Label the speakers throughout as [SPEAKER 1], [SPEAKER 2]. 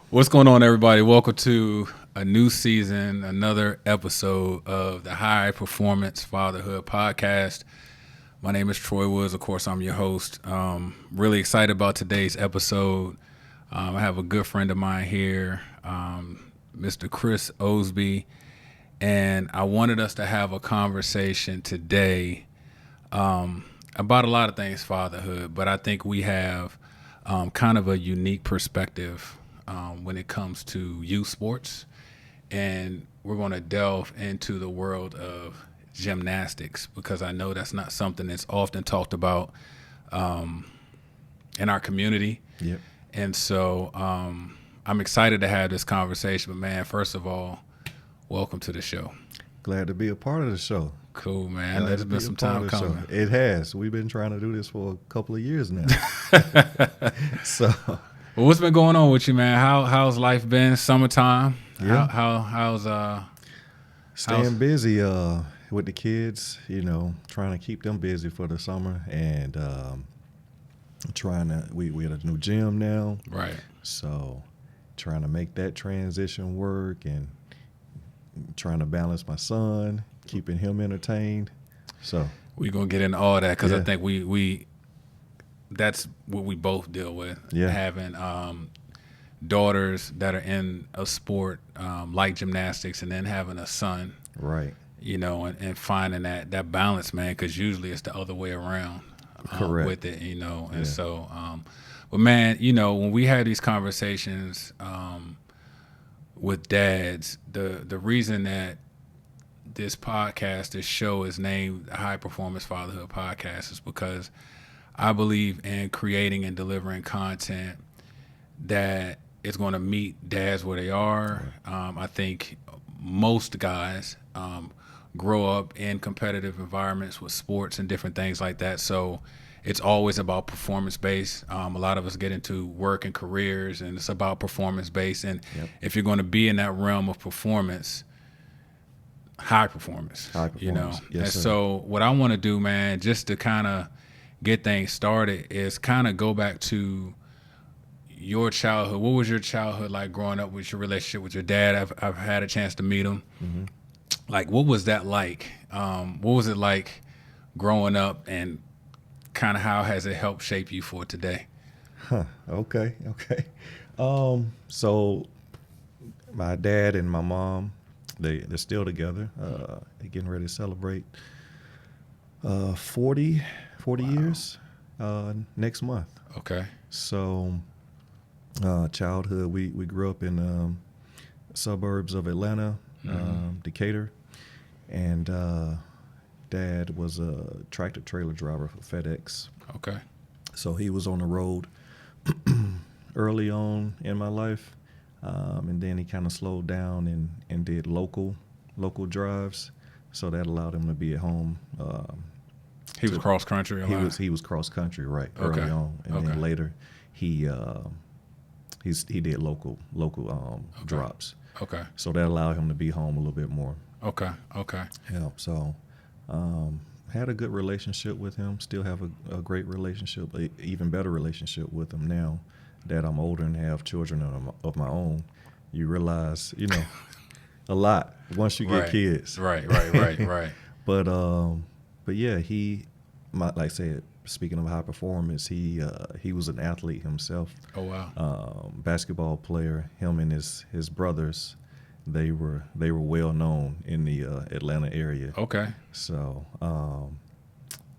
[SPEAKER 1] What's going on, everybody? Welcome to a new season, another episode of the High Performance Fatherhood Podcast. My name is Troy Woods. Of course, I'm your host. Really excited about today's episode. I have a good friend of mine here, Mr. Chris Osby, and I wanted us to have a conversation today about a lot of things fatherhood, but I think we have kind of a unique perspective when it comes to youth sports, and we're going to delve into the world of gymnastics because I know that's not something that's often talked about in our community.
[SPEAKER 2] Yep.
[SPEAKER 1] And so I'm excited to have this conversation. But, man, first of all, welcome to the show.
[SPEAKER 2] Glad to be a part of the show.
[SPEAKER 1] Cool, man. There's been some time coming.
[SPEAKER 2] It has. We've been trying to do this for a couple of years now. So,
[SPEAKER 1] well, what's been going on with you, man? How's life been? Summertime?
[SPEAKER 2] Yeah.
[SPEAKER 1] How's
[SPEAKER 2] staying busy with the kids, trying to keep them busy for the summer and we at a new gym now.
[SPEAKER 1] Right.
[SPEAKER 2] So trying to make that transition work and trying to balance my son, keeping him entertained. So
[SPEAKER 1] we're going to get into all that because
[SPEAKER 2] Yeah.
[SPEAKER 1] I think we that's what we both deal with.
[SPEAKER 2] Yeah.
[SPEAKER 1] Having daughters that are in a sport like gymnastics and then having a son,
[SPEAKER 2] right.
[SPEAKER 1] And finding that balance, man, because usually it's the other way around
[SPEAKER 2] Correct.
[SPEAKER 1] with it, and
[SPEAKER 2] Yeah.
[SPEAKER 1] so, but man, when we had these conversations with dads, the reason that this show is named the High Performance Fatherhood Podcast is because I believe in creating and delivering content that is going to meet dads where they are.
[SPEAKER 2] Right.
[SPEAKER 1] I think most guys grow up in competitive environments with sports and different things like that. So it's always about performance-based. A lot of us get into work and careers, and it's about performance-based. And
[SPEAKER 2] Yep.
[SPEAKER 1] if you're going to be in that realm of performance, high performance,
[SPEAKER 2] Yes,
[SPEAKER 1] and
[SPEAKER 2] sir.
[SPEAKER 1] so what I want to do, man, just to kind of get things started is kind of go back to your childhood. What was your childhood like growing up with your relationship with your dad? I've had a chance to meet him.
[SPEAKER 2] Mm-hmm.
[SPEAKER 1] Like, what was that like? What was it like growing up, and kind of how has it helped shape you for today?
[SPEAKER 2] Okay. So my dad and my mom, they're still together. They're getting ready to celebrate 40
[SPEAKER 1] Wow.
[SPEAKER 2] years next month.
[SPEAKER 1] Okay.
[SPEAKER 2] So childhood, we grew up in suburbs of Atlanta, Decatur, and Dad was a tractor trailer driver for FedEx.
[SPEAKER 1] Okay.
[SPEAKER 2] So he was on the road early on in my life, and then he kind of slowed down and did local drives. So that allowed him to be at home.
[SPEAKER 1] He was cross country.
[SPEAKER 2] He was cross country, right,
[SPEAKER 1] Okay.
[SPEAKER 2] early on, and
[SPEAKER 1] Okay.
[SPEAKER 2] then later he did local drops.
[SPEAKER 1] Okay.
[SPEAKER 2] So that allowed him to be home a little bit more.
[SPEAKER 1] Okay.
[SPEAKER 2] Yeah. So had a good relationship with him. Still have a great relationship, a even better relationship with him now that I'm older and have children of my own. You realize, a lot once you get
[SPEAKER 1] Right.
[SPEAKER 2] kids.
[SPEAKER 1] Right.
[SPEAKER 2] But yeah, like I said, speaking of high performance, he was an athlete himself.
[SPEAKER 1] Oh, wow.
[SPEAKER 2] Basketball player. Him and his brothers, they were well known in the Atlanta area.
[SPEAKER 1] Okay.
[SPEAKER 2] So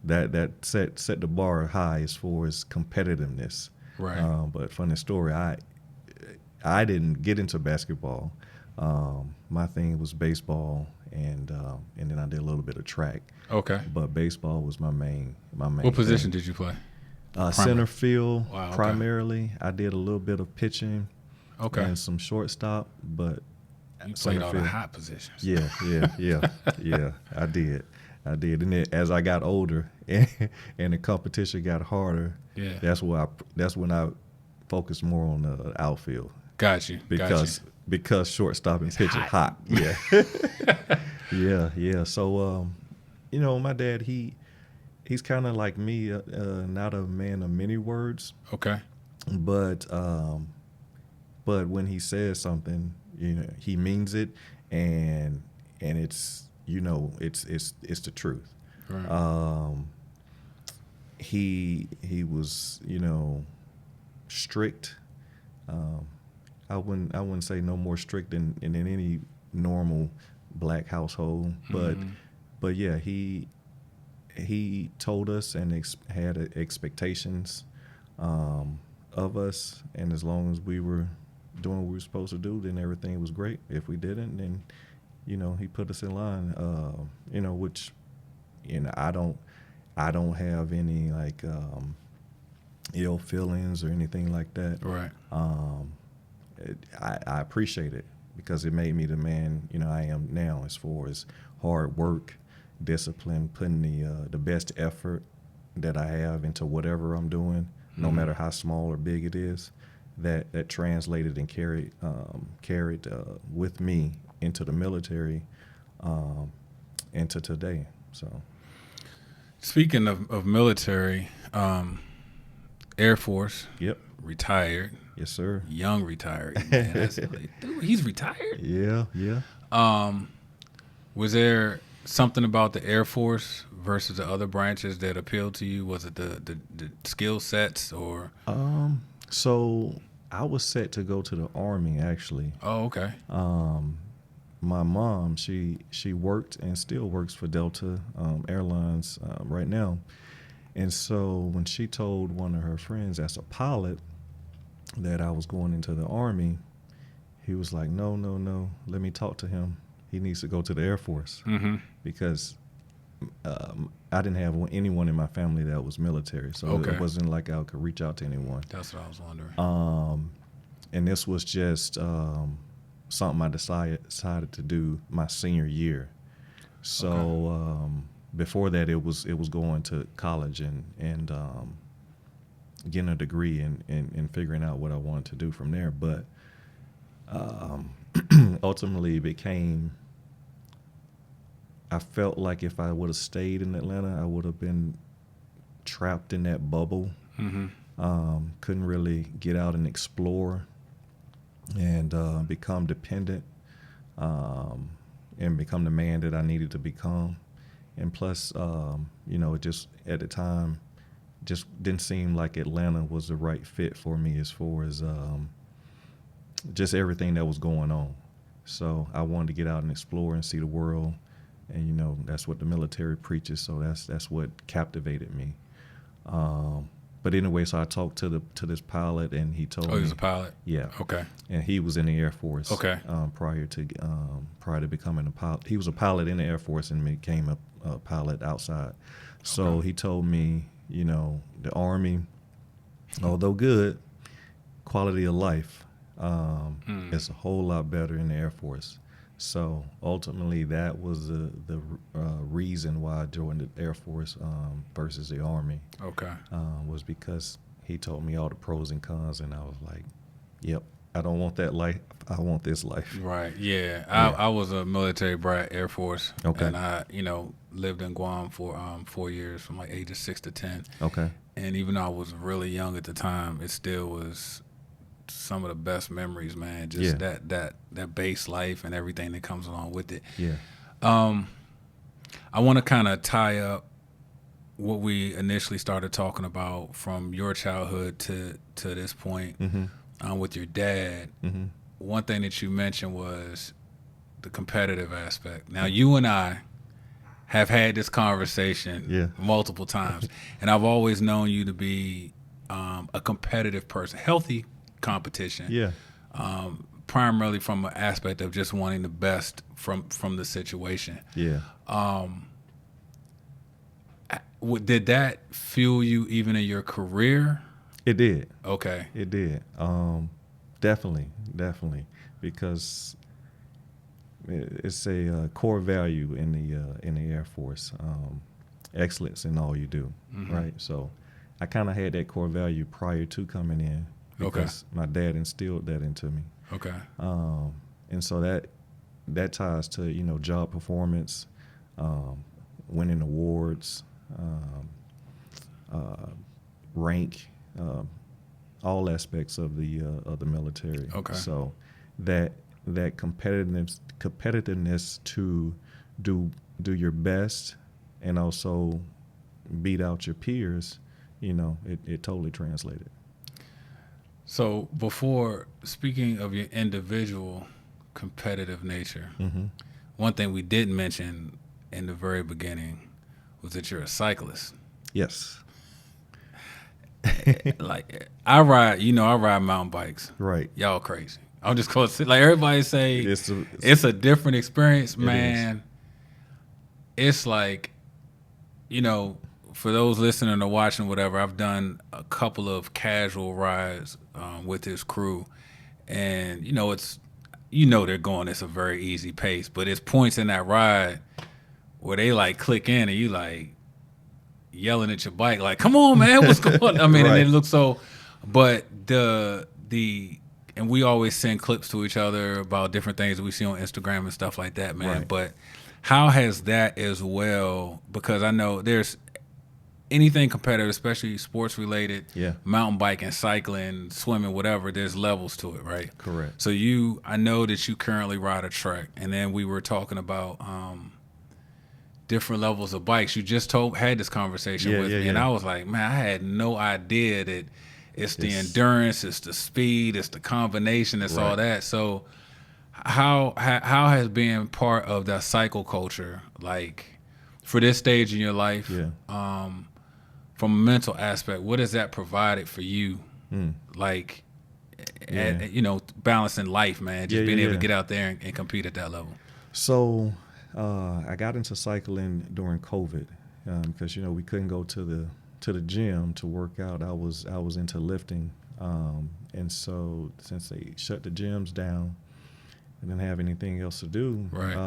[SPEAKER 2] that set the bar high as far as competitiveness.
[SPEAKER 1] Right.
[SPEAKER 2] But funny story, I didn't get into basketball. My thing was baseball, and then I did a little bit of track.
[SPEAKER 1] Okay.
[SPEAKER 2] But baseball was my main.
[SPEAKER 1] What position did you play?
[SPEAKER 2] Center field,
[SPEAKER 1] Wow, okay.
[SPEAKER 2] primarily. I did a little bit of pitching
[SPEAKER 1] Okay.
[SPEAKER 2] and some shortstop, but
[SPEAKER 1] You
[SPEAKER 2] center
[SPEAKER 1] played all the
[SPEAKER 2] field.
[SPEAKER 1] hot positions.
[SPEAKER 2] Yeah, I did. And then as I got older and the competition got harder,
[SPEAKER 1] Yeah.
[SPEAKER 2] that's when I focused more on the outfield
[SPEAKER 1] Got you.
[SPEAKER 2] because shortstop and pitcher hot. Yeah. Yeah. So my dad, he's kind of like me, not a man of many words,
[SPEAKER 1] Okay.
[SPEAKER 2] but but when he says something, he means it, and it's it's the truth.
[SPEAKER 1] Right.
[SPEAKER 2] He was strict. I wouldn't say no more strict than in any normal black household, but yeah, he told us and had expectations of us, and as long as we were doing what we were supposed to do, then everything was great. If we didn't, then he put us in line. Which I don't have any like ill feelings or anything like that.
[SPEAKER 1] Right.
[SPEAKER 2] I appreciate it because it made me the man I am now, as far as hard work, discipline, putting the best effort that I have into whatever I'm doing, no matter how small or big it is. That translated and carried with me into the military, into today. So,
[SPEAKER 1] speaking of military, Air Force.
[SPEAKER 2] Yep.
[SPEAKER 1] Retired.
[SPEAKER 2] Yes, sir.
[SPEAKER 1] Young retired. Man, dude, he's retired?
[SPEAKER 2] Yeah.
[SPEAKER 1] Was there something about the Air Force versus the other branches that appealed to you? Was it the skill sets or?
[SPEAKER 2] So I was set to go to the Army, actually.
[SPEAKER 1] Oh, okay.
[SPEAKER 2] My mom, she worked and still works for Delta Airlines right now. And so when she told one of her friends that's a pilot that I was going into the Army, he was like, no, let me talk to him. He needs to go to the Air Force. Because I didn't have anyone in my family that was military. So it wasn't like I could reach out to anyone.
[SPEAKER 1] That's what I was wondering.
[SPEAKER 2] And this was just something I decided to do my senior year. So before that, it was going to college and getting a degree and figuring out what I wanted to do from there. But ultimately, it became. I felt like if I would have stayed in Atlanta, I would have been trapped in that bubble. Couldn't really get out and explore and become dependent and become the man that I needed to become. And plus, it just at the time just didn't seem like Atlanta was the right fit for me as far as just everything that was going on. So I wanted to get out and explore and see the world. And, that's what the military preaches. So that's what captivated me. But anyway, so I talked to this pilot, and he told me.
[SPEAKER 1] Oh, he was a pilot?
[SPEAKER 2] Yeah.
[SPEAKER 1] Okay.
[SPEAKER 2] And he was in the Air Force.
[SPEAKER 1] Okay.
[SPEAKER 2] Prior to becoming a pilot. He was a pilot in the Air Force and became a pilot outside. So he told me, the Army, although good, quality of life is a whole lot better in the Air Force. So ultimately, that was the reason why I joined the Air Force versus the Army.
[SPEAKER 1] Okay.
[SPEAKER 2] Was because he told me all the pros and cons, and I was like, "Yep, I don't want that life. I want this life."
[SPEAKER 1] Right. Yeah. I was a military brat, Air Force.
[SPEAKER 2] Okay.
[SPEAKER 1] And I, lived in Guam for 4 years, from like ages 6 to 10.
[SPEAKER 2] Okay.
[SPEAKER 1] And even though I was really young at the time, it still was some of the best memories, man. Just that base life and everything that comes along with it.
[SPEAKER 2] Yeah.
[SPEAKER 1] I want to kind of tie up what we initially started talking about from your childhood to this point with your dad. One thing that you mentioned was the competitive aspect. Now, you and I have had this conversation multiple times, and I've always known you to be a competitive person, healthy competition.
[SPEAKER 2] Yeah.
[SPEAKER 1] Primarily from an aspect of just wanting the best from the situation.
[SPEAKER 2] Yeah.
[SPEAKER 1] Did that fuel you even in your career?
[SPEAKER 2] It did.
[SPEAKER 1] Okay.
[SPEAKER 2] It did. Definitely, because it's a core value in the Air Force. Excellence in all you do, right? So I kind of had that core value prior to coming in because my dad instilled that into me.
[SPEAKER 1] Okay.
[SPEAKER 2] And so that ties to job performance, winning awards, rank, all aspects of the military.
[SPEAKER 1] Okay.
[SPEAKER 2] So that competitiveness to do your best and also beat out your peers, it totally translated.
[SPEAKER 1] So before speaking of your individual competitive nature,
[SPEAKER 2] Mm-hmm.
[SPEAKER 1] one thing we didn't mention in the very beginning was that you're a cyclist.
[SPEAKER 2] Yes.
[SPEAKER 1] Like I ride mountain bikes.
[SPEAKER 2] Right.
[SPEAKER 1] Y'all crazy. I'm just gonna say, like everybody say, it's a different experience, man. It's like, for those listening or watching, whatever, I've done a couple of casual rides with this crew, and they're going. It's a very easy pace, but it's points in that ride where they like click in, and you like yelling at your bike, like, "Come on, man, what's going on?" I mean,
[SPEAKER 2] Right.
[SPEAKER 1] and it looks so. But and we always send clips to each other about different things that we see on Instagram and stuff like that, man.
[SPEAKER 2] Right.
[SPEAKER 1] But how has that as well? Because I know there's anything competitive, especially sports related,
[SPEAKER 2] Yeah.
[SPEAKER 1] mountain biking, cycling, swimming, whatever, there's levels to it, right?
[SPEAKER 2] Correct.
[SPEAKER 1] So I know that you currently ride a trek, and then we were talking about different levels of bikes. You just had this conversation with me, and I was like, man, I had no idea that it's the endurance, it's the speed, it's the combination, it's all that. So how has being part of that cycle culture, like for this stage in your life, from a mental aspect, what has that provided for you? Like, balancing life, man, just being able to get out there and compete at that level.
[SPEAKER 2] So I got into cycling during COVID because we couldn't go to the gym to work out. I was into lifting, and so since they shut the gyms down, I didn't have anything else to do.
[SPEAKER 1] Right.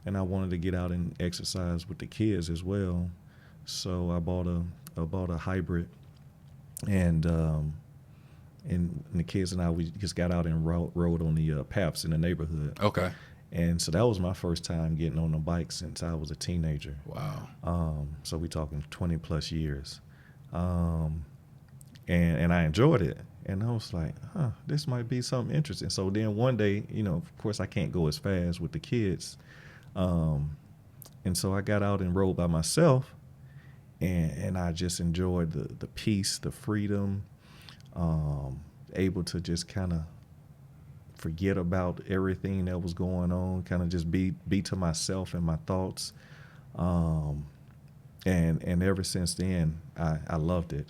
[SPEAKER 2] And I wanted to get out and exercise with the kids as well, so I bought a hybrid, and the kids and we just got out and rode on the paths in the neighborhood.
[SPEAKER 1] Okay.
[SPEAKER 2] And so that was my first time getting on a bike since I was a teenager.
[SPEAKER 1] Wow.
[SPEAKER 2] So we talking 20 plus years. And I enjoyed it. And I was like, this might be something interesting. So then one day, of course I can't go as fast with the kids. And so I got out and rode by myself, and I just enjoyed the peace, the freedom, able to just kind of forget about everything that was going on, kind of just be to myself and my thoughts. And ever since then, I loved it,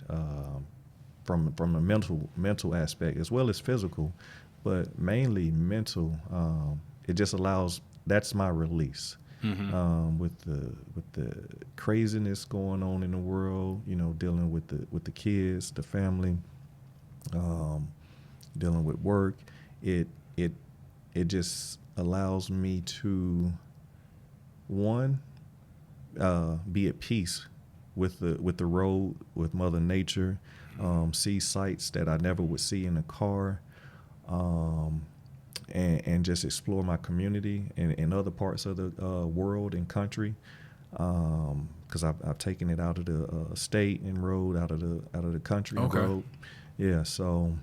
[SPEAKER 2] from a mental aspect as well as physical, but mainly mental. It just allows, that's my release.
[SPEAKER 1] Mm-hmm.
[SPEAKER 2] With the craziness going on in the world, dealing with the kids, the family, dealing with work, it just allows me to be at peace with the road, with Mother Nature, see sights that I never would see in a car, and just explore my community and other parts of the world and country, because I've taken it out of the state and rode out of the country and rode. Yeah, so.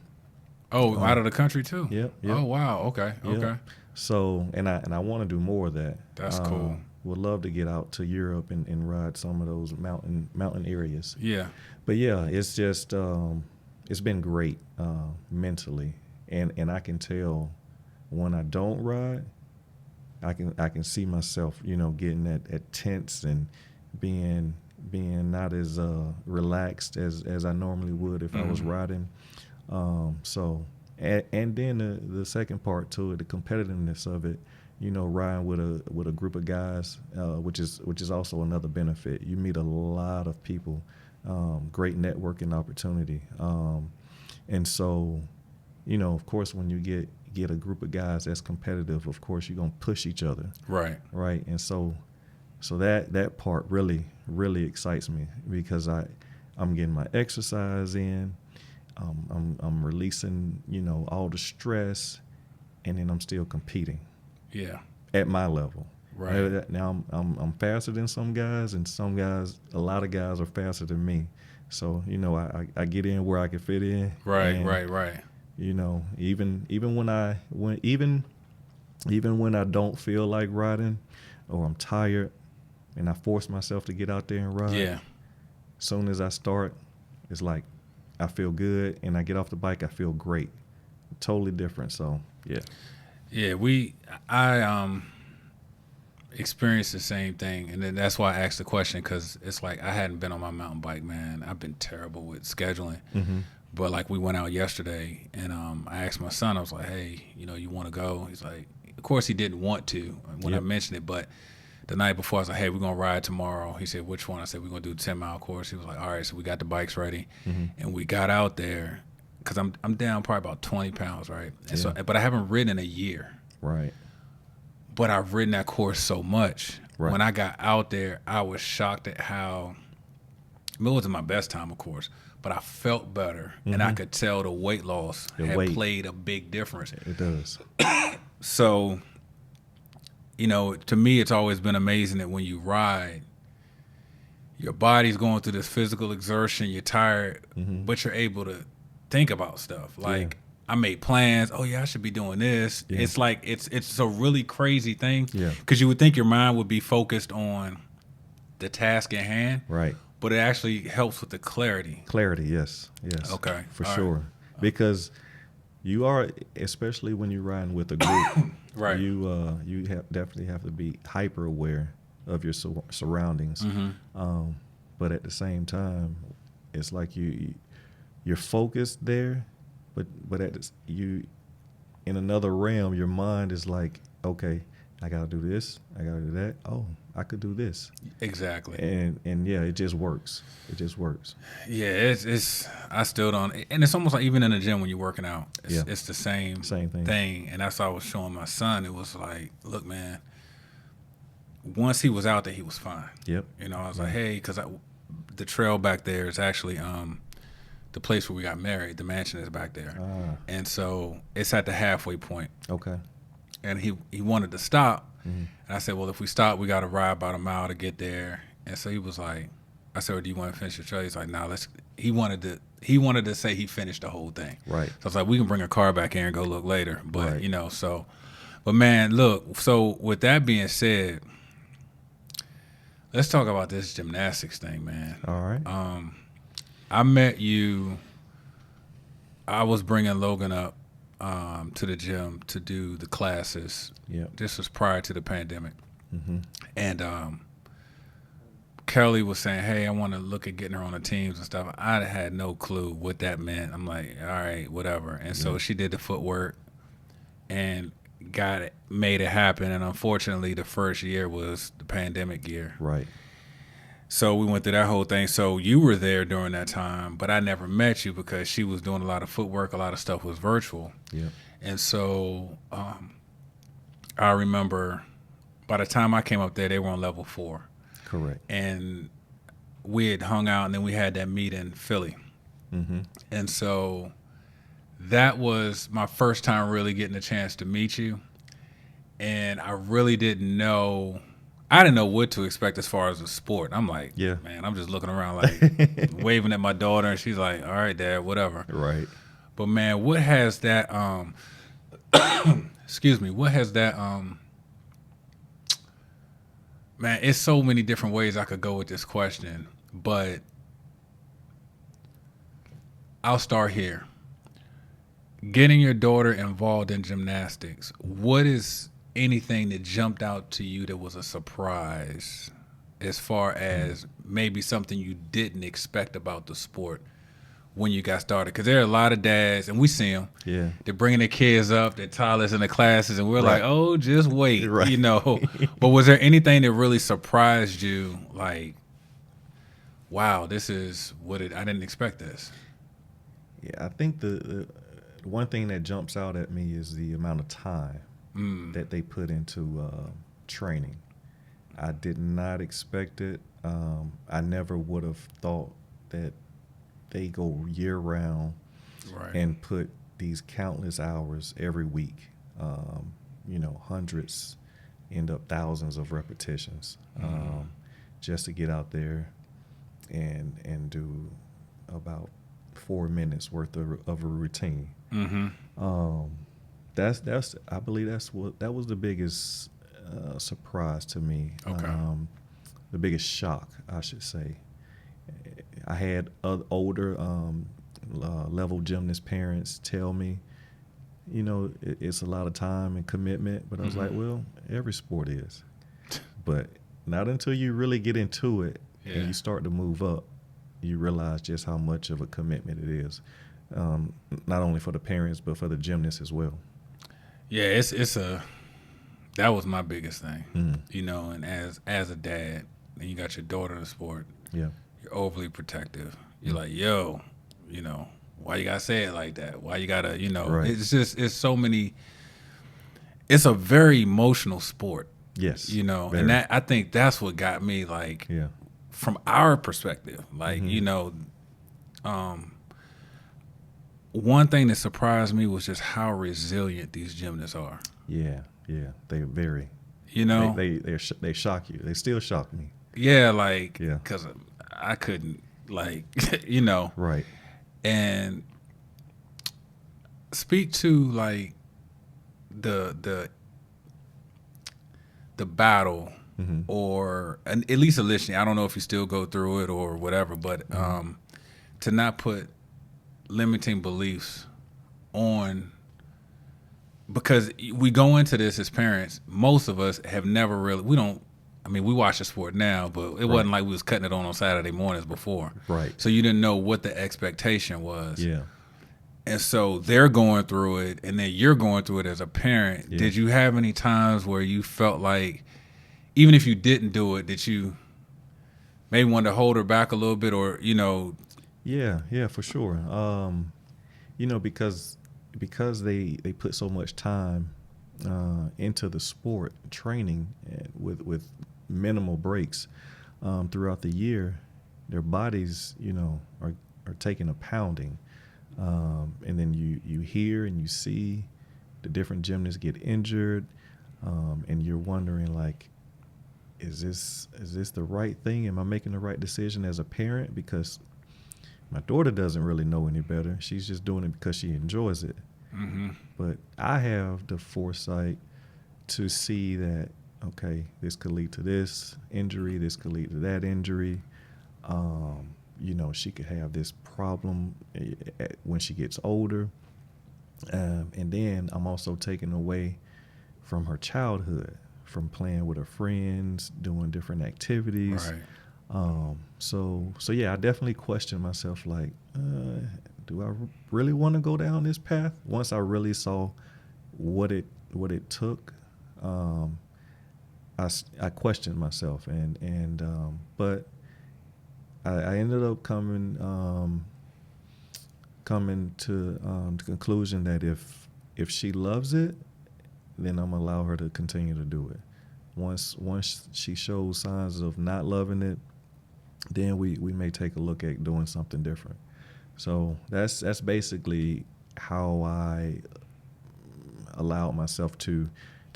[SPEAKER 1] Out of the country too?
[SPEAKER 2] Yep.
[SPEAKER 1] Oh wow. Okay.
[SPEAKER 2] Yep.
[SPEAKER 1] Okay.
[SPEAKER 2] So and I want to do more of that.
[SPEAKER 1] That's cool.
[SPEAKER 2] Would love to get out to Europe and ride some of those mountain areas.
[SPEAKER 1] Yeah.
[SPEAKER 2] But yeah, it's just it's been great mentally, and I can tell when I don't ride, I can see myself, getting that tense and being not as relaxed as I normally would if I was riding. So and then the second part to it, the competitiveness of it, riding with a group of guys, which is also another benefit. You meet a lot of people, great networking opportunity, and so, of course, when you get a group of guys that's competitive, of course you're gonna push each other.
[SPEAKER 1] Right.
[SPEAKER 2] Right, and so that part really excites me because I'm getting my exercise in. I'm releasing, all the stress, and then I'm still competing.
[SPEAKER 1] Yeah.
[SPEAKER 2] At my level.
[SPEAKER 1] Right.
[SPEAKER 2] Now I'm faster than some guys, and a lot of guys are faster than me. So, I get in where I can fit in.
[SPEAKER 1] Right,
[SPEAKER 2] and,
[SPEAKER 1] right.
[SPEAKER 2] Even when I don't feel like riding or I'm tired and I force myself to get out there and ride.
[SPEAKER 1] Yeah.
[SPEAKER 2] Soon as I start, it's like I feel good, and I get off the bike, I feel great. Totally different. So yeah.
[SPEAKER 1] Yeah, I experienced the same thing, and then that's why I asked the question, because it's like I hadn't been on my mountain bike, man. I've been terrible with scheduling.
[SPEAKER 2] Mm-hmm.
[SPEAKER 1] But like we went out yesterday, and I asked my son, I was like, hey, you want to go? He's like, of course he didn't want to when I mentioned it, but the night before I was like, hey, we're going to ride tomorrow. He said, which one? I said, we're going to do the 10-mile course. He was like, all right. So we got the bikes ready, and we got out there, because I'm down probably about 20 pounds, right? And so, but I haven't ridden in a year.
[SPEAKER 2] Right.
[SPEAKER 1] But I've ridden that course so much.
[SPEAKER 2] Right.
[SPEAKER 1] When I got out there, I was shocked at how, it wasn't my best time, of course, but I felt better, and I could tell the weight loss had played a big difference.
[SPEAKER 2] It does.
[SPEAKER 1] So, to me, it's always been amazing that when you ride, your body's going through this physical exertion, you're tired, but you're able to think about stuff. Like, I made plans. Oh, yeah, I should be doing this. Yeah. It's like it's a really crazy thing.
[SPEAKER 2] Yeah.
[SPEAKER 1] Because you would think your mind would be focused on the task at hand.
[SPEAKER 2] Right.
[SPEAKER 1] But it actually helps with the clarity.
[SPEAKER 2] Clarity, yes.
[SPEAKER 1] Okay.
[SPEAKER 2] For sure. Right. Because you are, especially when you're riding with a group,
[SPEAKER 1] right.
[SPEAKER 2] You definitely have to be hyper aware of your surroundings. But at the same time, it's like you're focused there, but you in another realm, your mind is like, okay, I gotta do this, I gotta do that. Oh, I could do this.
[SPEAKER 1] Exactly.
[SPEAKER 2] And yeah, it just works. It just works.
[SPEAKER 1] Yeah, it's I still don't, and it's almost like even in the gym when you're working out, it's the same thing. And that's what I was showing my son. It was like, look, man, once he was out there, he was fine.
[SPEAKER 2] Yep.
[SPEAKER 1] I was like, hey, because the trail back there is actually the place where we got married. The mansion is back there. And so it's at the halfway point.
[SPEAKER 2] Okay.
[SPEAKER 1] And he wanted to stop. And I said, well, if we stop, we got to ride about a mile to get there. And so he was like, I said, well, do you want to finish the trail? He's like, nah, he wanted to say he finished the whole thing.
[SPEAKER 2] Right.
[SPEAKER 1] So I was like, we can bring a car back here and go look later. But, but man, look, so with that being said, let's talk about this gymnastics thing, man.
[SPEAKER 2] All right.
[SPEAKER 1] I met you, I was bringing Logan up to the gym to do the classes.
[SPEAKER 2] Yep.
[SPEAKER 1] This was prior to the pandemic. And Kelly was saying, hey, I want to look at getting her on the teams and stuff. I had no clue what that meant. I'm like, all right, whatever. And so she did the footwork and made it happen. And unfortunately, the first year was the pandemic year.
[SPEAKER 2] Right.
[SPEAKER 1] So we went through that whole thing. So you were there during that time, but I never met you because she was doing a lot of footwork. A lot of stuff was virtual.
[SPEAKER 2] Yeah.
[SPEAKER 1] And so I remember by the time I came up there, they were on level 4.
[SPEAKER 2] Correct.
[SPEAKER 1] And we had hung out, and then we had that meet in Philly. And so that was my first time really getting a chance to meet you. And I really didn't know. I didn't know what to expect as far as the sport. I'm like, man, I'm just looking around like waving at my daughter, and she's like, all right, Dad, whatever.
[SPEAKER 2] Right.
[SPEAKER 1] But man, what has that excuse me, what has that man, it's so many different ways I could go with this question, but I'll start here. Getting your daughter involved in gymnastics, what is anything that jumped out to you that was a surprise as far as maybe something you didn't expect about the sport when you got started? Because there are a lot of dads, and we see them, they're bringing their kids up, they're toddlers in the classes, and we're like, oh, just wait, But was there anything that really surprised you, like, wow, this is I didn't expect this?
[SPEAKER 2] Yeah, I think the one thing that jumps out at me is the amount of time that they put into training. I did not expect it. I never would have thought that they go year round and put these countless hours every week. Hundreds, end up thousands of repetitions just to get out there and do about 4 minutes worth of a routine.
[SPEAKER 1] Mm-hmm.
[SPEAKER 2] That's I believe that was the biggest surprise to me.
[SPEAKER 1] Okay.
[SPEAKER 2] The biggest shock, I should say. I had older level gymnast parents tell me, it's a lot of time and commitment, but I was like, well, every sport is. But not until you really get into it and you start to move up, you realize just how much of a commitment it is, not only for the parents but for the gymnasts as well.
[SPEAKER 1] Yeah, that was my biggest thing, and as a dad, and you got your daughter in the sport,
[SPEAKER 2] Yeah.
[SPEAKER 1] you're overly protective. You're like, yo, why you gotta say it like that? Why you gotta,
[SPEAKER 2] Right.
[SPEAKER 1] it's so many. It's a very emotional sport.
[SPEAKER 2] Yes.
[SPEAKER 1] And
[SPEAKER 2] Very.
[SPEAKER 1] I think that's what got me, like,
[SPEAKER 2] Yeah.
[SPEAKER 1] from our perspective, like, one thing that surprised me was just how resilient these gymnasts are.
[SPEAKER 2] Yeah. They very. They shock you. They still shock me.
[SPEAKER 1] Yeah, like,
[SPEAKER 2] Yeah.
[SPEAKER 1] because I couldn't, like,
[SPEAKER 2] Right.
[SPEAKER 1] and speak to, like, the battle, or at least initially, I don't know if you still go through it or whatever, but to not put limiting beliefs on, because we go into this as parents, most of us have never really, we watch the sport now, but it wasn't like we was cutting it on Saturday mornings before.
[SPEAKER 2] Right.
[SPEAKER 1] So you didn't know what the expectation was.
[SPEAKER 2] Yeah.
[SPEAKER 1] And so they're going through it, and then you're going through it as a parent.
[SPEAKER 2] Yeah.
[SPEAKER 1] Did you have any times where you felt like, even if you didn't do it, did you maybe want to hold her back a little bit, or,
[SPEAKER 2] Yeah, for sure. Because they put so much time into the sport training, with minimal breaks throughout the year, their bodies, are taking a pounding. And then you hear and you see the different gymnasts get injured, and you're wondering, like, is this the right thing? Am I making the right decision as a parent? Because my daughter doesn't really know any better. She's just doing it because she enjoys it. But I have the foresight to see that, okay, this could lead to this injury, this could lead to that injury. She could have this problem when she gets older. And then I'm also taking away from her childhood, from playing with her friends, doing different activities.
[SPEAKER 1] Right.
[SPEAKER 2] So yeah, I definitely question myself, like, do I really want to go down this path? Once I really saw what it took, I questioned myself, but I ended up coming to the conclusion that if she loves it, then I'm gonna allow her to continue to do it. Once she shows signs of not loving it, then we may take a look at doing something different. So that's basically how I allowed myself to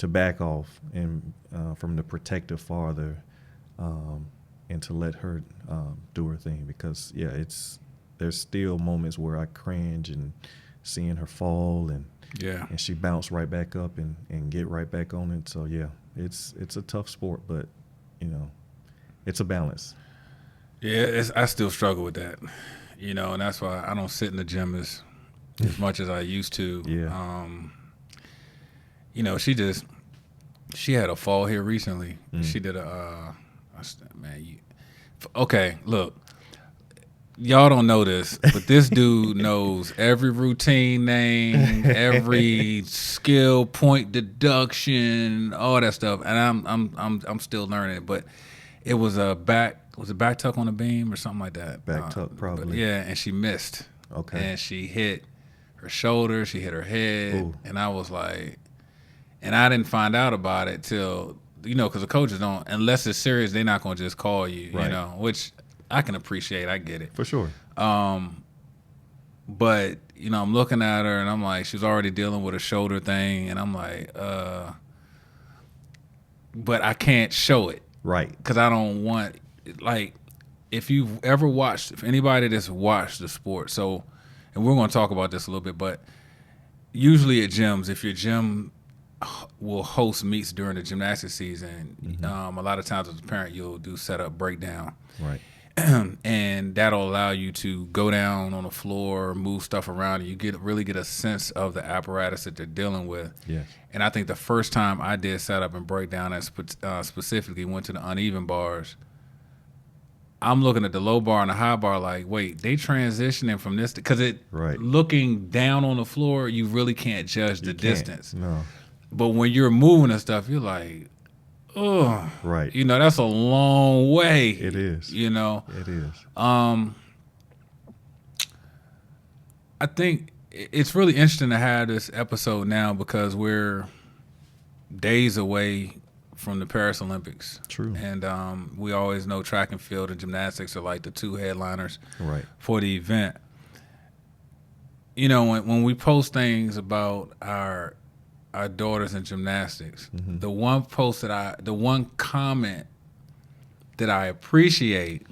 [SPEAKER 2] back off and from the protective father, and to let her do her thing. Because there's still moments where I cringe and seeing her fall and she bounced right back up and get right back on it. So yeah, it's a tough sport, but it's a balance.
[SPEAKER 1] Yeah, I still struggle with that, and that's why I don't sit in the gym as much as I used to.
[SPEAKER 2] Yeah.
[SPEAKER 1] She had a fall here recently. She did okay, look, y'all don't know this, but this dude knows every routine name, every skill, point deduction, all that stuff, and I'm still learning it. But it was a back tuck on the beam or something like that.
[SPEAKER 2] Back tuck, probably.
[SPEAKER 1] Yeah, and she missed.
[SPEAKER 2] Okay.
[SPEAKER 1] And she hit her shoulder, she hit her head,
[SPEAKER 2] Ooh.
[SPEAKER 1] and I was like, and I didn't find out about it till, because the coaches don't, unless it's serious, they're not going to just call you,
[SPEAKER 2] Right.
[SPEAKER 1] Which I can appreciate. I get it.
[SPEAKER 2] For sure.
[SPEAKER 1] But, I'm looking at her and I'm like, she's already dealing with a shoulder thing. And I'm like, but I can't show it.
[SPEAKER 2] Right.
[SPEAKER 1] Because I don't want, like, if you've ever watched, if anybody that's watched the sport, so, and we're going to talk about this a little bit, but usually at gyms, if your gym will host meets during the gymnastics season, a lot of times as a parent, you'll do setup breakdown.
[SPEAKER 2] Right.
[SPEAKER 1] And that'll allow you to go down on the floor, move stuff around, and you really get a sense of the apparatus that they're dealing with.
[SPEAKER 2] Yes.
[SPEAKER 1] And I think the first time I did setup and breakdown, and specifically went to the uneven bars, I'm looking at the low bar and the high bar like, wait, they transitioning from this because looking down on the floor, you really can't judge the distance.
[SPEAKER 2] No.
[SPEAKER 1] But when you're moving and stuff, you're like, oh,
[SPEAKER 2] right.
[SPEAKER 1] That's a long way.
[SPEAKER 2] It is.
[SPEAKER 1] It
[SPEAKER 2] is.
[SPEAKER 1] I think it's really interesting to have this episode now because we're days away from the Paris Olympics.
[SPEAKER 2] True.
[SPEAKER 1] And we always know track and field and gymnastics are like the two headliners for the event. When we post things about our daughters in gymnastics, the one comment that I appreciate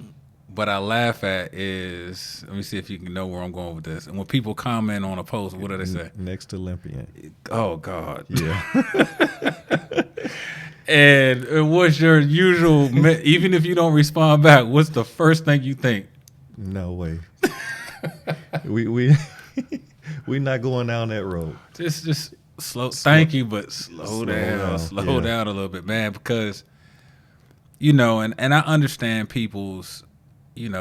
[SPEAKER 1] but I laugh at is, let me see if you can know where I'm going with this. And when people comment on a post, what do they say?
[SPEAKER 2] Next Olympian.
[SPEAKER 1] Oh God.
[SPEAKER 2] Yeah.
[SPEAKER 1] And what's your usual, even if you don't respond back, what's the first thing you think?
[SPEAKER 2] No way. we not going down that road.
[SPEAKER 1] Just slow. Thank you, but slow down. Slow down a little bit, man, because and I understand people's their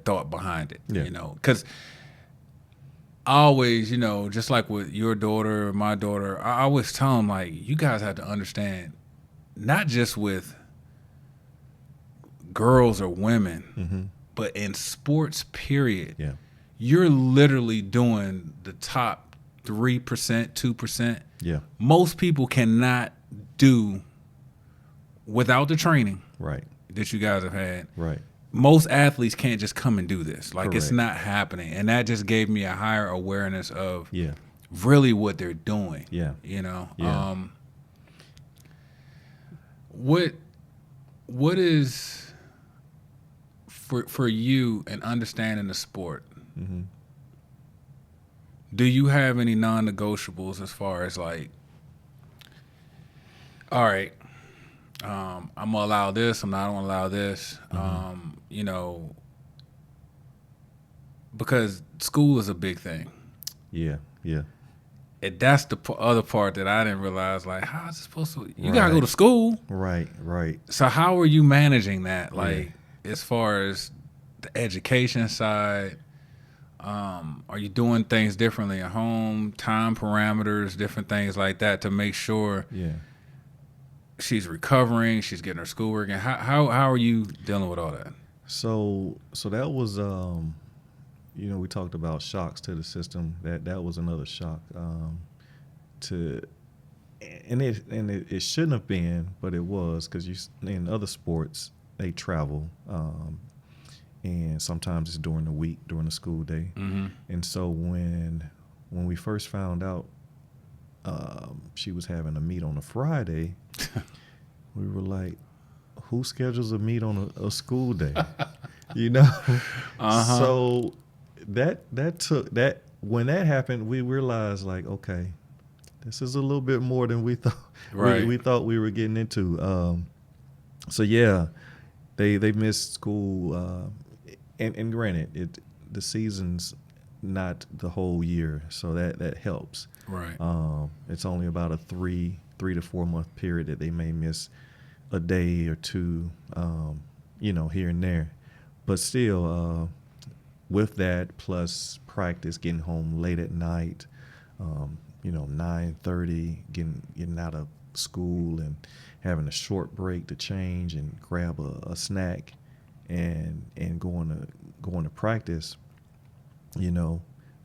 [SPEAKER 1] thought behind it.
[SPEAKER 2] Yeah.
[SPEAKER 1] Because I always, just like with your daughter or my daughter, I always tell them, like, you guys have to understand, not just with girls or women, but in sports, period.
[SPEAKER 2] Yeah.
[SPEAKER 1] You're literally doing the top 3%, 2%.
[SPEAKER 2] Yeah.
[SPEAKER 1] Most people cannot do without the training that you guys have had.
[SPEAKER 2] Right.
[SPEAKER 1] Most athletes can't just come and do this. Like,
[SPEAKER 2] Correct.
[SPEAKER 1] It's not happening. And that just gave me a higher awareness of
[SPEAKER 2] Yeah.
[SPEAKER 1] really what they're doing.
[SPEAKER 2] Yeah.
[SPEAKER 1] Yeah. What is for you in understanding the sport? Do you have any non-negotiables as far as like, all right, I'm gonna allow this, I'm not gonna allow this, because school is a big thing.
[SPEAKER 2] Yeah. Yeah.
[SPEAKER 1] And that's the other part that I didn't realize. Like, how is it supposed to? You gotta go to school,
[SPEAKER 2] right?
[SPEAKER 1] So how are you managing that? Like, as far as the education side, are you doing things differently at home? Time parameters, different things like that to make sure she's recovering, she's getting her schoolwork, and how are you dealing with all that?
[SPEAKER 2] So that was we talked about shocks to the system. That was another shock it shouldn't have been, but it was, because in other sports they travel, and sometimes it's during the week, during the school day. And so when we first found out she was having a meet on a Friday, we were like, who schedules a meet on a school day? So that took that. When that happened, we realized, like, okay, this is a little bit more than we thought. We thought we were getting into. So yeah, they missed school, and granted, the season's not the whole year, so that helps.
[SPEAKER 1] Right.
[SPEAKER 2] It's only about a 3 to 4 month period that they may miss a day or two, here and there. But still, with that, plus practice, getting home late at night, 9:30, getting out of school and having a short break to change and grab a snack and going to practice,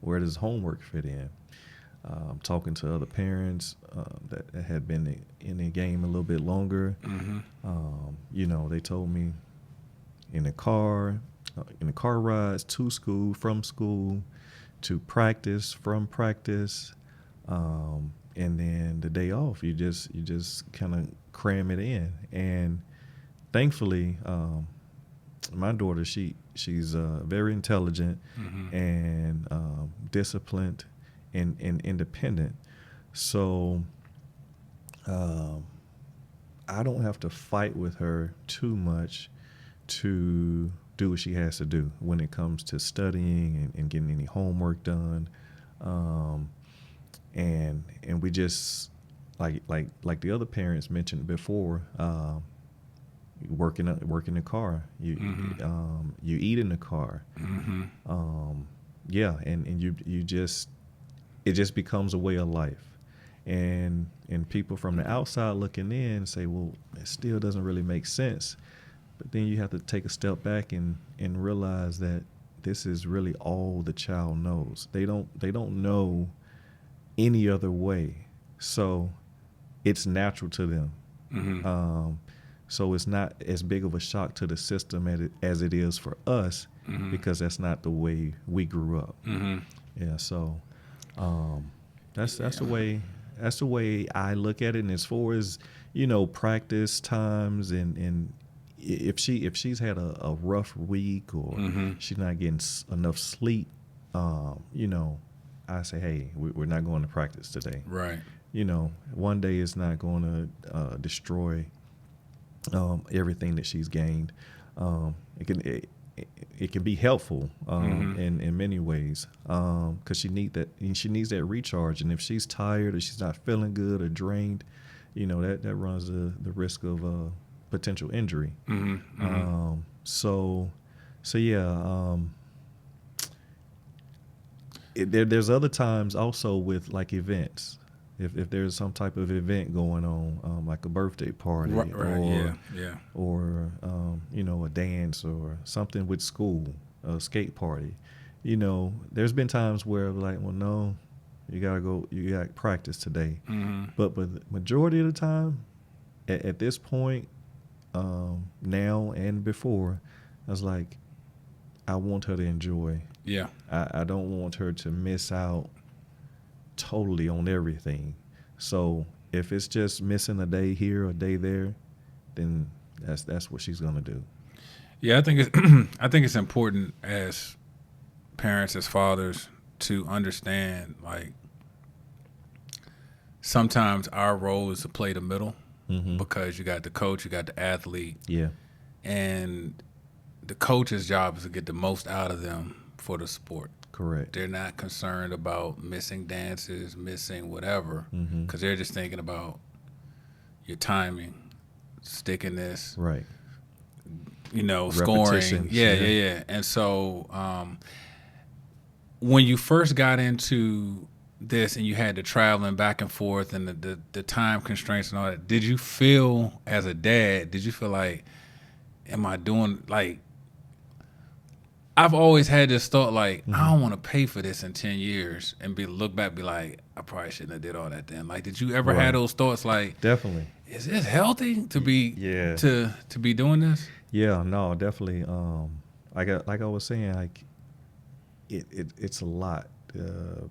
[SPEAKER 2] where does homework fit in? Talking to other parents that had been in the game a little bit longer, they told me in the car rides to school, from school to practice, from practice, and then the day off, you just kind of cram it in. And thankfully, my daughter, she's very intelligent and disciplined and independent. So I don't have to fight with her too much to do what she has to do when it comes to studying and getting any homework done. And we just like the other parents mentioned before, work in the car. You you eat in the car. Yeah, and you just, it just becomes a way of life. And people from the outside looking in say, well, it still doesn't really make sense. But then you have to take a step back and realize that this is really all the child knows. They don't know any other way. So it's natural to them. So it's not as big of a shock to the system as it is for us, because that's not the way we grew up. Yeah. So that's the way I look at it. And as far as, practice times and if she's had a rough week or she's not getting enough sleep, I say, hey, we're not going to practice today.
[SPEAKER 1] Right.
[SPEAKER 2] One day is not going to destroy everything that she's gained. It can be helpful in many ways, because she needs that recharge. And if she's tired or she's not feeling good or drained, that runs the risk of potential injury. So yeah. There's other times also with like events. If there's some type of event going on, like a birthday party,
[SPEAKER 1] right,
[SPEAKER 2] or a dance or something with school, a skate party, there's been times where like, well, no, you got to practice today. But the majority of the time, at this point, now and before, I was like, I want her to enjoy.
[SPEAKER 1] Yeah.
[SPEAKER 2] I don't want her to miss out totally on everything. So if it's just missing a day here or a day there, then that's what she's gonna do.
[SPEAKER 1] Yeah, I think it's important as parents, as fathers, to understand, like, sometimes our role is to play the middle, because you got the coach, you got the athlete, and the coach's job is to get the most out of them for the sport.
[SPEAKER 2] Correct.
[SPEAKER 1] They're not concerned about missing dances, missing whatever, because they're just thinking about your timing, stickiness,
[SPEAKER 2] right?
[SPEAKER 1] Scoring. Yeah. And so when you first got into this and you had the traveling back and forth and the time constraints and all that, did you feel, as a dad, like, am I doing, like, I've always had this thought, like, I don't want to pay for this in 10 years and look back, be like, I probably shouldn't have did all that then. Like, did you ever have those thoughts, like,
[SPEAKER 2] definitely,
[SPEAKER 1] is this healthy to be to be doing this?
[SPEAKER 2] Yeah, no, definitely. Like I was saying, like, it's a lot. The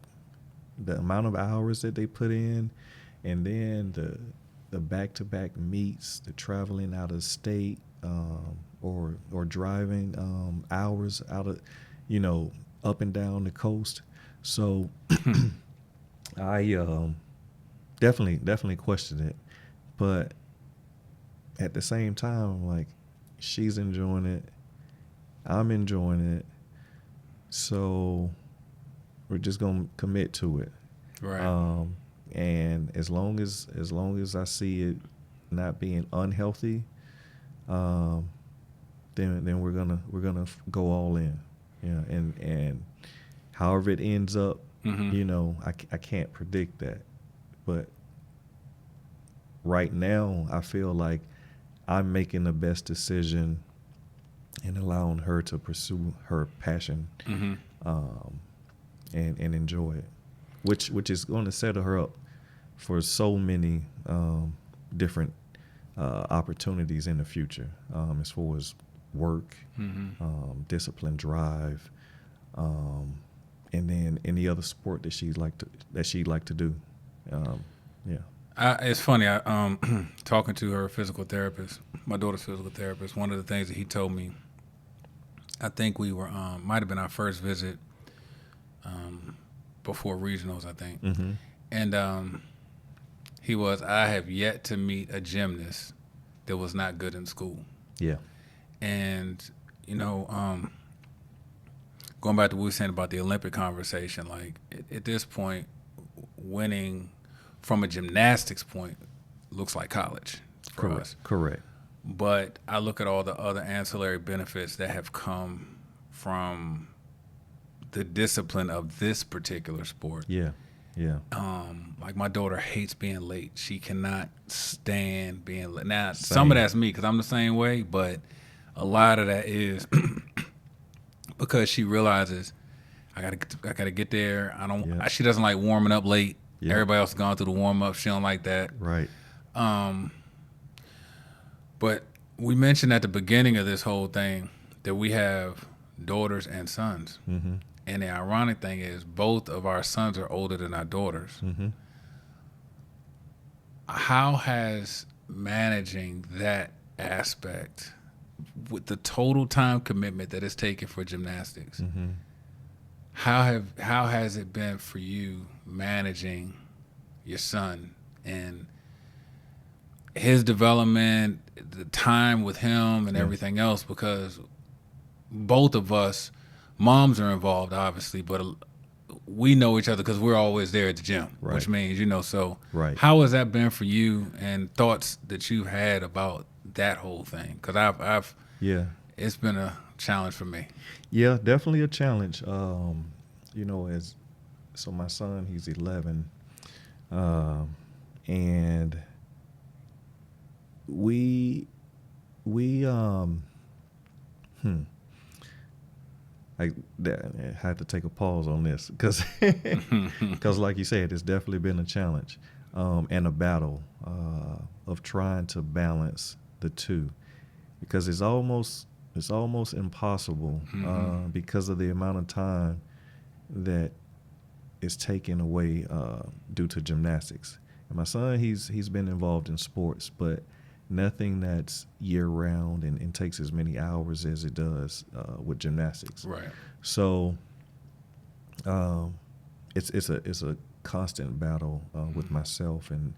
[SPEAKER 2] amount of hours that they put in, and then the back-to-back meets, the traveling out of state, or driving hours out of, up and down the coast. So I definitely questioned it, but at the same time, I'm like, she's enjoying it, I'm enjoying it, so we're just gonna commit to it.
[SPEAKER 1] Right.
[SPEAKER 2] And as long as I see it not being unhealthy, then we're gonna go all in. And however it ends up, I can't predict that. But right now, I feel like I'm making the best decision and allowing her to pursue her passion, and enjoy it, which is going to set her up for so many different opportunities in the future, as far as work, discipline, drive, and then any other sport that she'd like to do. Yeah.
[SPEAKER 1] It's funny. I talking to her physical therapist, my daughter's physical therapist. One of the things that he told me, I think we were might have been our first visit before regionals, I think,
[SPEAKER 2] Mm-hmm.
[SPEAKER 1] and I have yet to meet a gymnast that was not good in school,
[SPEAKER 2] Yeah.
[SPEAKER 1] and you know, going back to what we were saying about the Olympic conversation, like at this point, winning from a gymnastics point looks like college for
[SPEAKER 2] Correct.
[SPEAKER 1] us.
[SPEAKER 2] Correct.
[SPEAKER 1] But I look at all the other ancillary benefits that have come from the discipline of this particular sport.
[SPEAKER 2] Yeah. Yeah.
[SPEAKER 1] Like my daughter hates being late. She cannot stand being late. Now,
[SPEAKER 2] Same.
[SPEAKER 1] some of that's me because I'm the same way, but a lot of that is because she realizes I gotta get there. I don't.
[SPEAKER 2] Yeah.
[SPEAKER 1] She doesn't like warming up late.
[SPEAKER 2] Yeah.
[SPEAKER 1] Everybody else has gone through the warm up. She don't like that.
[SPEAKER 2] Right.
[SPEAKER 1] But we mentioned at the beginning of this whole thing that we have daughters and sons.
[SPEAKER 2] Mm-hmm.
[SPEAKER 1] And the ironic thing is both of our sons are older than our daughters.
[SPEAKER 2] Mm-hmm.
[SPEAKER 1] How has managing that aspect with the total time commitment that it's taken for gymnastics,
[SPEAKER 2] Mm-hmm.
[SPEAKER 1] how has it been for you managing your son and his development, the time with him and
[SPEAKER 2] Yeah.
[SPEAKER 1] everything else? Because both of us, moms are involved, obviously, but we know each other because we're always there at the gym,
[SPEAKER 2] Right.
[SPEAKER 1] which means, so
[SPEAKER 2] Right.
[SPEAKER 1] how has that been for you and thoughts that you've had about that whole thing? Because I've
[SPEAKER 2] Yeah.
[SPEAKER 1] it's been a challenge for me.
[SPEAKER 2] Yeah, definitely a challenge. As so my son, he's 11, and we I had to take a pause on this because like you said, it's definitely been a challenge and a battle of trying to balance the two, because it's almost impossible because of the amount of time that is taken away due to gymnastics. And my son, he's been involved in sports, but nothing that's year round and takes as many hours as it does with gymnastics.
[SPEAKER 1] Right.
[SPEAKER 2] So it's a constant battle with myself and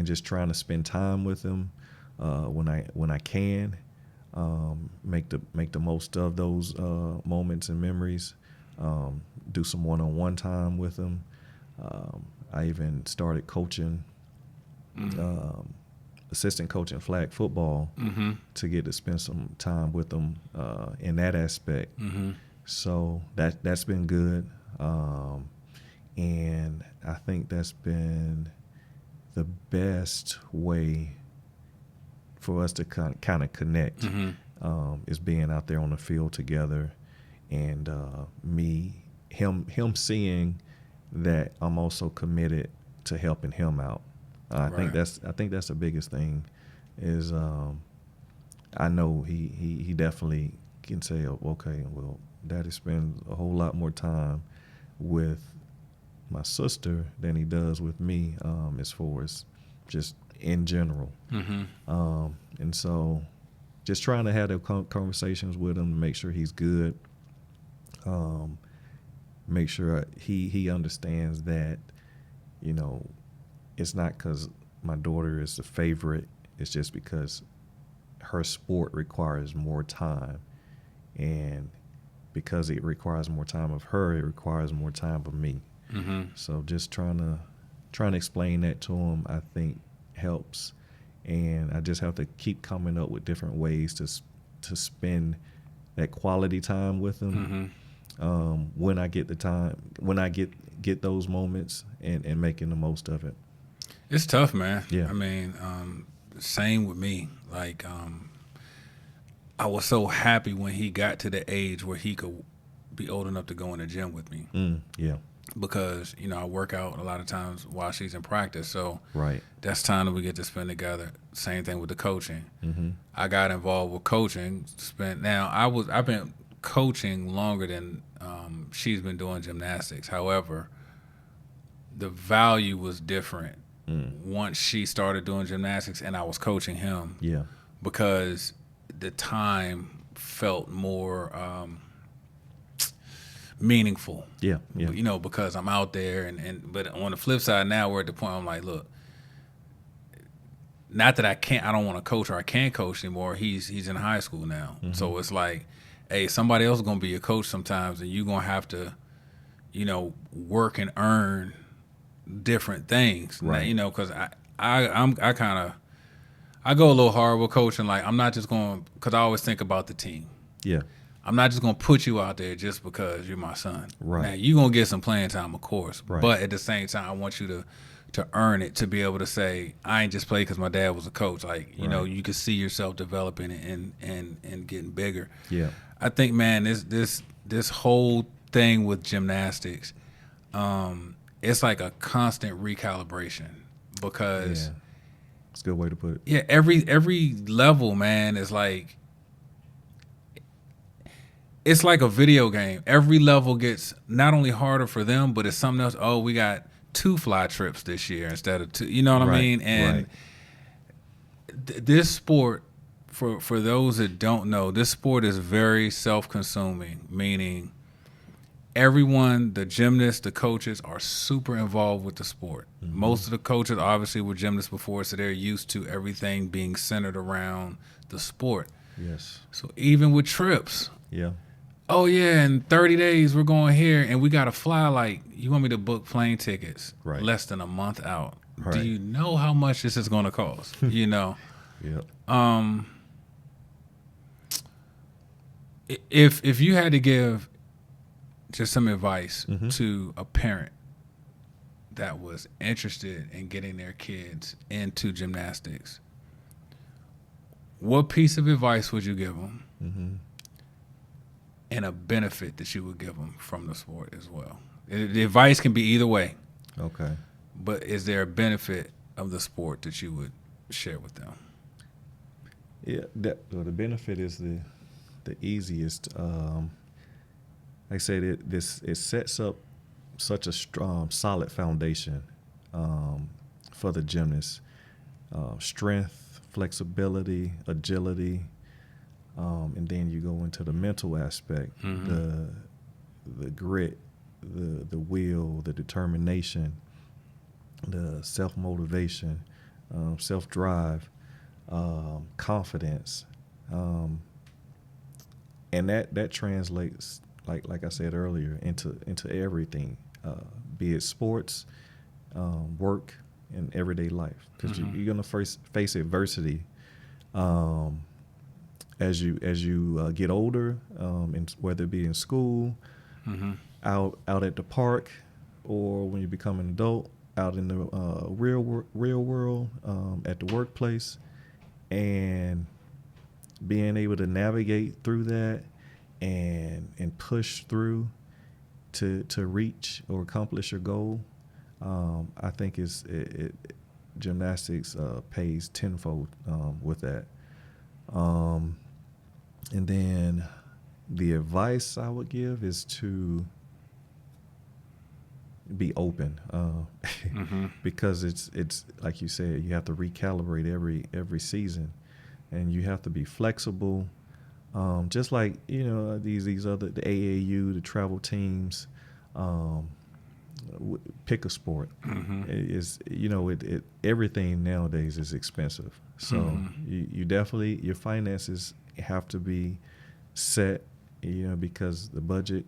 [SPEAKER 2] just trying to spend time with him when I can. Make the most of those moments and memories. Do some one-on-one time with them. I even started coaching, assistant coaching flag football to get to spend some time with them in that aspect. So that's been good, and I think that's been the best way for us to kind of connect, is being out there on the field together, and him seeing that I'm also committed to helping him out. I think that's the biggest thing. Is I know he definitely can say, okay, well, Daddy spends a whole lot more time with my sister than he does with me, as far as just in general. And so just trying to have the conversations with him to make sure he's good, make sure he understands that, it's not because my daughter is the favorite, it's just because her sport requires more time, and because it requires more time of her, it requires more time of me. So just trying to explain that to him, I think helps, and I just have to keep coming up with different ways to spend that quality time with him when I get the time, when I get those moments, and making the most of it.
[SPEAKER 1] It's tough, man.
[SPEAKER 2] Yeah.
[SPEAKER 1] I mean, same with me. Like, I was so happy when he got to the age where he could be old enough to go in the gym with me.
[SPEAKER 2] Yeah.
[SPEAKER 1] Because, I work out a lot of times while she's in practice. So
[SPEAKER 2] Right.
[SPEAKER 1] that's time that we get to spend together. Same thing with the coaching. I got involved with coaching. I've been coaching longer than she's been doing gymnastics. However, the value was different once she started doing gymnastics and I was coaching him.
[SPEAKER 2] Yeah.
[SPEAKER 1] Because the time felt more meaningful.
[SPEAKER 2] Yeah.
[SPEAKER 1] You know, because I'm out there but on the flip side now we're at the point I'm like, look, not that I don't want to coach or I can't coach anymore. He's in high school now. So it's like, hey, somebody else is gonna be your coach sometimes and you're gonna have to, you know, work and earn different things.
[SPEAKER 2] Right.
[SPEAKER 1] Now, you know, because I go a little hard with coaching. Like, I'm not just going, because I always think about the team.
[SPEAKER 2] Yeah.
[SPEAKER 1] I'm not just going to put you out there just because you're my son.
[SPEAKER 2] Right.
[SPEAKER 1] Now, you're going to get some playing time, of course.
[SPEAKER 2] Right.
[SPEAKER 1] But at the same time, I want you to earn it, to be able to say, I ain't just played because my dad was a coach. Like, you know, you can see yourself developing and getting bigger.
[SPEAKER 2] Yeah.
[SPEAKER 1] I think, man, this whole thing with gymnastics, it's like a constant recalibration because
[SPEAKER 2] Yeah. It's a good way to put it.
[SPEAKER 1] yeah, every level, man, is like, it's like a video game. Every level gets not only harder for them, but it's something else. Oh, we got 2 fly trips this year instead of 2. You know what I mean? And this sport, for those that don't know, this sport is very self-consuming, meaning everyone, the gymnasts, the coaches are super involved with the sport. Most of the coaches obviously were gymnasts before, so they're used to everything being centered around the sport.
[SPEAKER 2] Yes.
[SPEAKER 1] So even with trips,
[SPEAKER 2] Yeah.
[SPEAKER 1] oh yeah, in 30 days we're going here and we got to fly, like, you want me to book plane tickets less than a month out.
[SPEAKER 2] Right.
[SPEAKER 1] Do you know how much this is going to cost? You know?
[SPEAKER 2] Yep.
[SPEAKER 1] If you had to give just some advice to a parent that was interested in getting their kids into gymnastics, what piece of advice would you give them? And a benefit that you would give them from the sport as well? The advice can be either way.
[SPEAKER 2] Okay.
[SPEAKER 1] But is there a benefit of the sport that you would share with them?
[SPEAKER 2] Yeah, the benefit is the easiest. Like I said, it sets up such a strong, solid foundation for the gymnast. Strength, flexibility, agility, and then you go into the mental aspect, the grit, the will, the determination, the self-motivation, self-drive, confidence, and that translates, like I said earlier, into everything, be it sports, work, and everyday life. Because you're gonna face adversity as you get older, and whether it be in school, out at the park, or when you become an adult, out in the real world, at the workplace, and being able to navigate through that and push through to reach or accomplish your goal, I think gymnastics pays tenfold with that. And then the advice I would give is to be open, because it's like you said, you have to recalibrate every season, and you have to be flexible. Just like, you know, these other, the AAU, the travel teams, pick a sport. Is, you know, it everything nowadays is expensive. So you definitely, your finances have to be set, you know, because the budget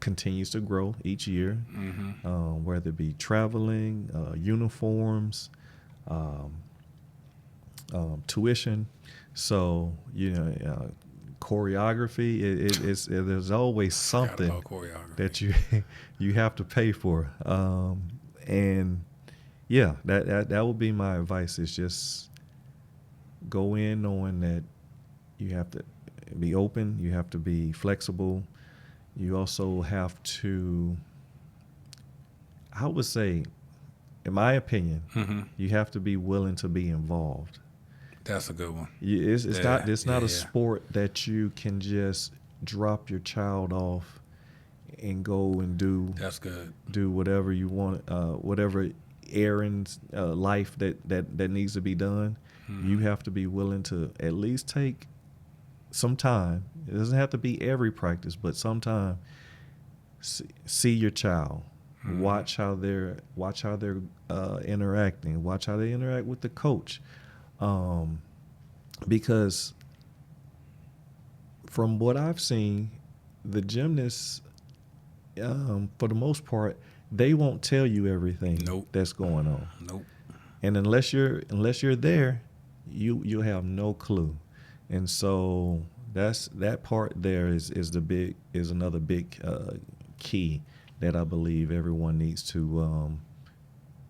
[SPEAKER 2] continues to grow each year, whether it be traveling, uniforms, tuition. So, you know, choreography, there's always something that you have to pay for. And yeah, that would be my advice, is just go in knowing that you have to be open, you have to be flexible. You also have to, I would say, in my opinion, you have to be willing to be involved.
[SPEAKER 1] That's a good one.
[SPEAKER 2] It's not a sport that you can just drop your child off and go and do.
[SPEAKER 1] That's good.
[SPEAKER 2] Do whatever you want, whatever errands, life that needs to be done, you have to be willing to at least take some time. It doesn't have to be every practice, but sometime see your child. Watch how they're interacting. Watch how they interact with the coach, because from what I've seen, the gymnasts, for the most part, they won't tell you everything that's going on.
[SPEAKER 1] Nope.
[SPEAKER 2] And unless you're there, you'll have no clue. And so that part there is another big key that I believe everyone needs to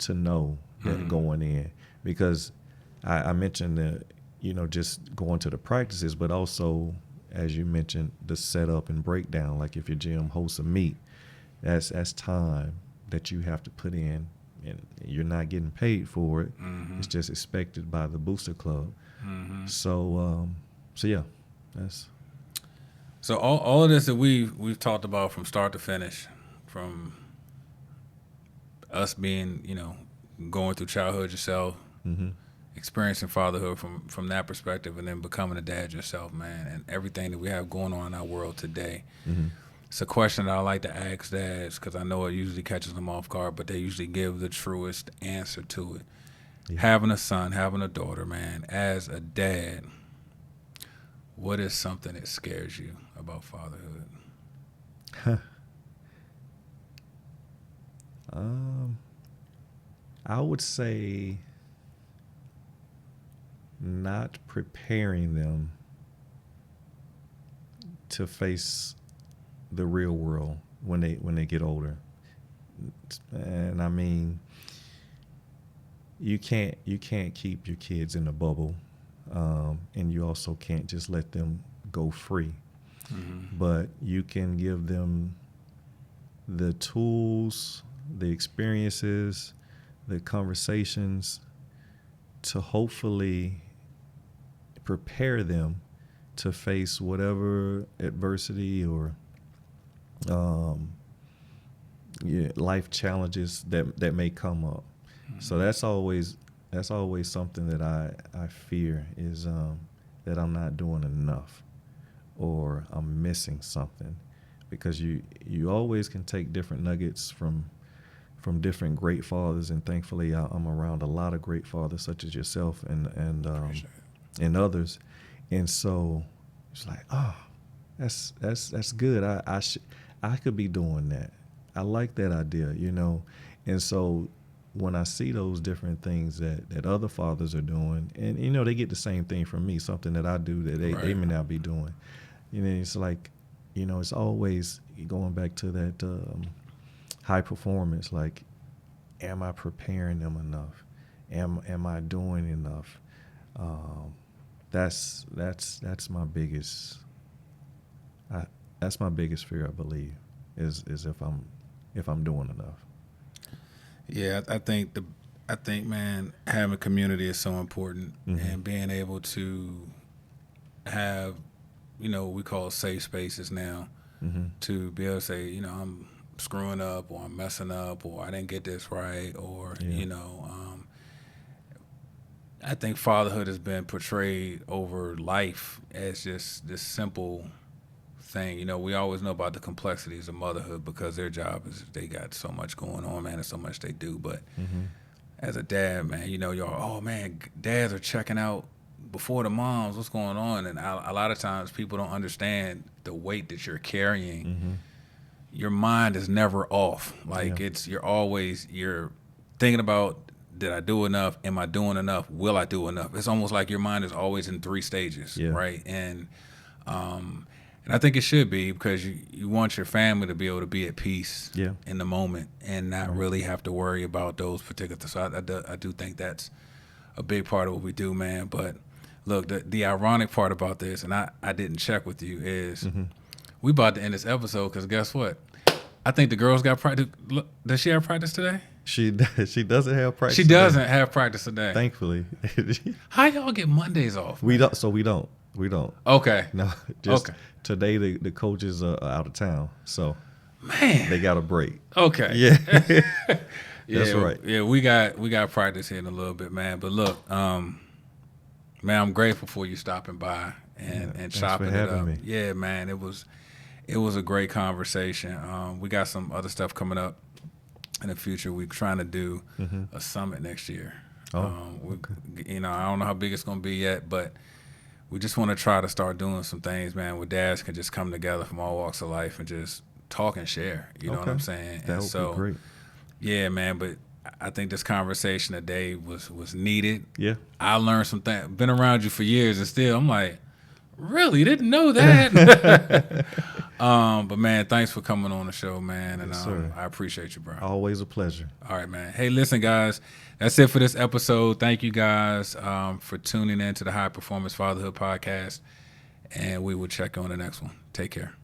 [SPEAKER 2] know that going in, because I mentioned that, just going to the practices, but also, as you mentioned, the setup and breakdown. Like if your gym hosts a meet, that's time that you have to put in, and you're not getting paid for it. It's just expected by the booster club. So yeah, that's.
[SPEAKER 1] So all of this that we've talked about from start to finish, from us being, going through childhood yourself, experiencing fatherhood from that perspective, and then becoming a dad yourself, man, and everything that we have going on in our world today. It's a question that I like to ask dads, because I know it usually catches them off guard, but they usually give the truest answer to it. Yeah. Having a son, having a daughter, man, as a dad, what is something that scares you about fatherhood?
[SPEAKER 2] I would say not preparing them to face the real world when they get older. And I mean, you can't keep your kids in a bubble, and you also can't just let them go free. But you can give them the tools, the experiences, the conversations to hopefully prepare them to face whatever adversity or life challenges that may come up. So that's always something that I fear is that I'm not doing enough, or I'm missing something, because you always can take different nuggets from different great fathers, and thankfully I'm around a lot of great fathers such as yourself and others, and so it's like, oh, that's good. I could be doing that. I like that idea, and so when I see those different things that other fathers are doing, and they get the same thing from me, something that I do that they may not be doing, it's like, it's always going back to that high performance. Like, am I preparing them enough? Am I doing enough? That's my biggest. That's my biggest fear, I believe, is if I'm doing enough.
[SPEAKER 1] Yeah, I think man, having community is so important, and being able to have, we call safe spaces now, to be able to say, I'm screwing up, or I'm messing up, or I didn't get this right, or I think fatherhood has been portrayed over life as just this simple thing. We always know about the complexities of motherhood because their job is, they got so much going on, man, and so much they do. But as a dad, man, oh man, dads are checking out before the moms. What's going on? And a lot of times people don't understand the weight that you're carrying. Your mind is never off. Like you're thinking about, did I do enough? Am I doing enough? Will I do enough? It's almost like your mind is always in 3 stages, right? And I think it should be, because you want your family to be able to be at peace in the moment and not really have to worry about those particular things. So I do think that's a big part of what we do, man. But look, the ironic part about this, and I didn't check with you, is we about to end this episode because guess what? I think the girls got practice. Look, does she have practice today?
[SPEAKER 2] She doesn't have practice.
[SPEAKER 1] She doesn't have practice today.
[SPEAKER 2] Thankfully.
[SPEAKER 1] How y'all get Mondays off?
[SPEAKER 2] We don't. So we don't.
[SPEAKER 1] Okay.
[SPEAKER 2] No. Just today the coaches are out of town, so
[SPEAKER 1] man,
[SPEAKER 2] they got a break.
[SPEAKER 1] Okay.
[SPEAKER 2] Yeah. That's right.
[SPEAKER 1] Yeah, we got practice here in a little bit, man. But look, man, I'm grateful for you stopping by and chopping it up.
[SPEAKER 2] Me.
[SPEAKER 1] Yeah, man, it was a great conversation. We got some other stuff coming up in the future. We're trying to do a summit next year.
[SPEAKER 2] Okay.
[SPEAKER 1] I don't know how big it's going to be yet, but we just want to try to start doing some things, man, where dads can just come together from all walks of life and just talk and share. You know what I'm saying?
[SPEAKER 2] That would be great.
[SPEAKER 1] Yeah, man, but I think this conversation today was needed.
[SPEAKER 2] Yeah.
[SPEAKER 1] I learned some things. Been around you for years, and still I'm like, really didn't know that. But man, thanks for coming on the show, man, and
[SPEAKER 2] Yes,
[SPEAKER 1] I appreciate you, bro.
[SPEAKER 2] Always a pleasure.
[SPEAKER 1] All right, man. Hey, listen, guys, that's it for this episode. Thank you guys for tuning in to the High Performance Fatherhood Podcast, and we will check on the next one. Take care.